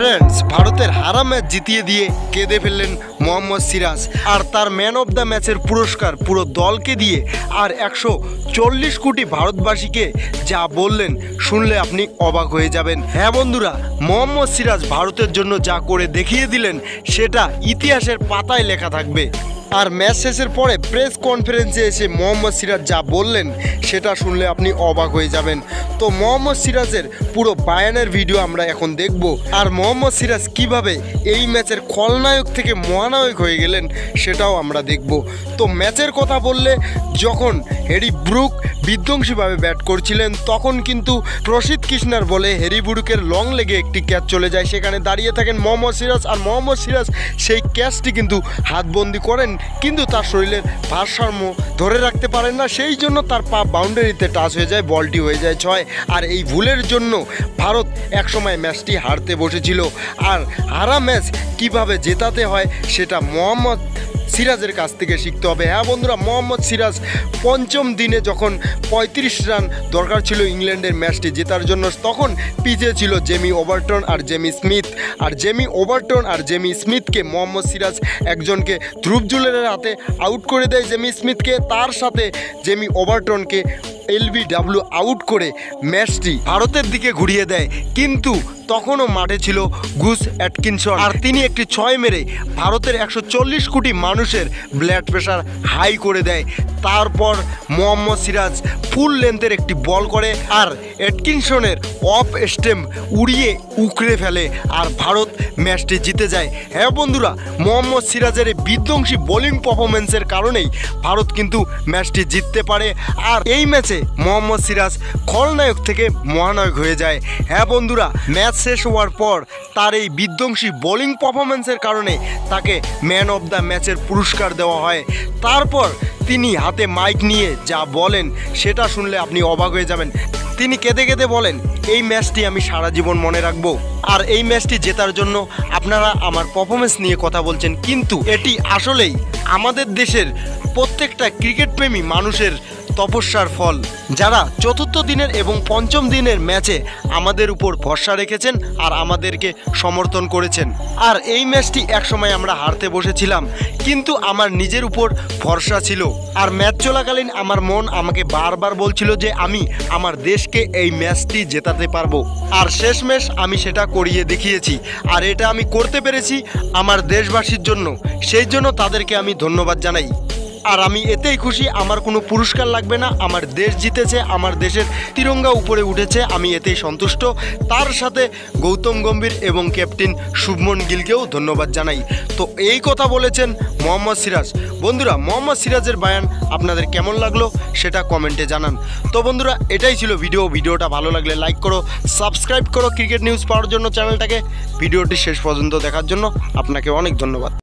Friends, ভারতের হারা match জিতিয়ে দিয়ে কেঁদে ফেললেন মোহাম্মদ সিরাজ। আর তার ম্যান অফ দ্য ম্যাচের পুরস্কার পুরো দলকে দিয়ে আর 140 কোটি ভারতবাসীকে যা বললেন শুনলে আপনি অবাক হয়ে যাবেন। হ্যাঁ বন্ধুরা, মোহাম্মদ সিরাজ ভারতের জন্য যা করে দেখিয়ে দিলেন সেটা ইতিহাসের পাতায় লেখা থাকবে। আর ম্যাচ শেষের পরে প্রেস কনফারেন্সে এসে মোহাম্মদ সিরাজ যা বললেন সেটা শুনলে আপনি অবাক হয়ে যাবেন। তো মোহাম্মদ সিরাজের পুরো বায়ানের ভিডিও আমরা এখন দেখব, আর মোহাম্মদ সিরাজ কিভাবে এই ম্যাচের খলনায়ক থেকে মহানায়ক হয়ে গেলেন সেটাও আমরা দেখব। তো ম্যাচের কথা বললে, যখন হ্যারি ব্রুক বিধ্বংসীভাবে ব্যাট করছিলেন তখন কিন্তু প্রসিদ্ধ কৃষ্ণার বলে হ্যারি ব্রুকের লং লেগে একটি ক্যাচ চলে যায়। সেখানে দাঁড়িয়ে থাকেন মোহাম্মদ সিরাজ, আর মোহাম্মদ সিরাজ সেই ক্যাচটি কিন্তু হাতবন্দি করেন, কিন্তু তার শরীরের ভারসাম্য ধরে রাখতে পারেন না, সেই জন্য তার পা বাউন্ডারিতে টাচ হয়ে যায়, বলটি হয়ে যায় 6। আর এই ভুলের জন্য ভারত একসময় ম্যাচটি হারতে বসেছিল। আর হারা ম্যাচ কিভাবে জেতাতে হয় সেটা মোহাম্মদ সিরাজের কাছ থেকে শিখতে হবে। হ্যাঁ বন্ধুরা, মোহাম্মদ সিরাজ পঞ্চম দিনে যখন 35 রান দরকার ছিল ইংল্যান্ডের ম্যাচটি জেতার জন্য, তখন পিছিয়ে ছিল জেমি ওভারটন আর জেমি স্মিথ। আর জেমি ওভারটন আর জেমি স্মিথকে মোহাম্মদ সিরাজ একজনকে ধ্রুব জুয়েলের হাতে আউট করে দেয় জেমি স্মিথকে, তার সাথে জেমি ওভারটনকে LBW আউট করে ম্যাচটি ভারতের দিকে ঘুরিয়ে দেয়। কিন্তু তখনও মাঠে ছিল গুস অ্যাটকিনসন, আর তিনি একটি 6 মেরে ভারতের 140 কোটি মানুষের ব্লাড প্রেশার হাই করে দেয়। তারপর মোহাম্মদ সিরাজ ফুল লেন্থের একটি বল করে আর অ্যাটকিনসনের অফ স্টেম্প উড়িয়ে উকড়ে ফেলে, আর ভারত ম্যাচটি জিতে যায়। হ্যাঁ বন্ধুরা, মোহাম্মদ সিরাজের এই বিধ্বংসী বোলিং পারফরমেন্সের কারণেই ভারত কিন্তু ম্যাচটি জিততে পারে। আর এই ম্যাচে মোহাম্মদ সিরাজ খলনায়ক থেকে মহানায়ক হয়ে যায়। হ্যাঁ বন্ধুরা, ম্যাচ শেষ হওয়ার পর তার এই বিধ্বংসী বোলিং পারফরমেন্সের কারণে তাকে ম্যান অফ দ্য ম্যাচের পুরস্কার দেওয়া হয়। তারপর তিনি হাতে মাইক নিয়ে যা বলেন সেটা শুনলে আপনি অবাক হয়ে যাবেন। তিনি কেঁদে কেঁদে বলেন, এই ম্যাচটি আমি সারা জীবন মনে রাখবো। আর এই ম্যাচটি জেতার জন্য আপনারা আমার পারফরমেন্স নিয়ে কথা বলছেন, কিন্তু এটি আসলেই আমাদের দেশের প্রত্যেকটা ক্রিকেট প্রেমী মানুষের তপস্যার ফল, যারা চতুর্থ দিনের এবং পঞ্চম দিনের ম্যাচে আমাদের উপর ভরসা রেখেছেন আর আমাদেরকে সমর্থন করেছেন। আর এই ম্যাচটি একসময় আমরা হারতে বসেছিলাম, কিন্তু আমার নিজের উপর ভরসা ছিল। আর ম্যাচ চলাকালীন আমার মন আমাকে বারবার বলছিল যে আমি আমার দেশকে এই ম্যাচটি জেতাতে পারবো। আর শেষমেশ আমি সেটা করিয়ে দেখিয়েছি, আর এটা আমি করতে পেরেছি আমার দেশবাসীর জন্য। সেই জন্য তাদেরকে আমি ধন্যবাদ জানাই। আর আমি এতেই খুশি, আমার কোনো পুরস্কার লাগবে না, আমার দেশ জিতেছে, আমার দেশের তিরঙ্গা উপরে উঠেছে, আমি এতেই সন্তুষ্ট। তার সাথে গৌতম গম্ভীর এবং ক্যাপ্টেন শুভমন গিলকেও ধন্যবাদ জানাই। তো এই কথা বলেছেন মোহাম্মদ সিরাজ। বন্ধুরা, মোহাম্মদ সিরাজের বায়ান আপনাদের কেমন লাগলো সেটা কমেন্টে জানান। তো বন্ধুরা, এটাই ছিল ভিডিওটা ভালো লাগলে লাইক করো, সাবস্ক্রাইব করো ক্রিকেট নিউজ পাওয়ার জন্য চ্যানেলটাকে। ভিডিওটি শেষ পর্যন্ত দেখার জন্য আপনাকে অনেক ধন্যবাদ।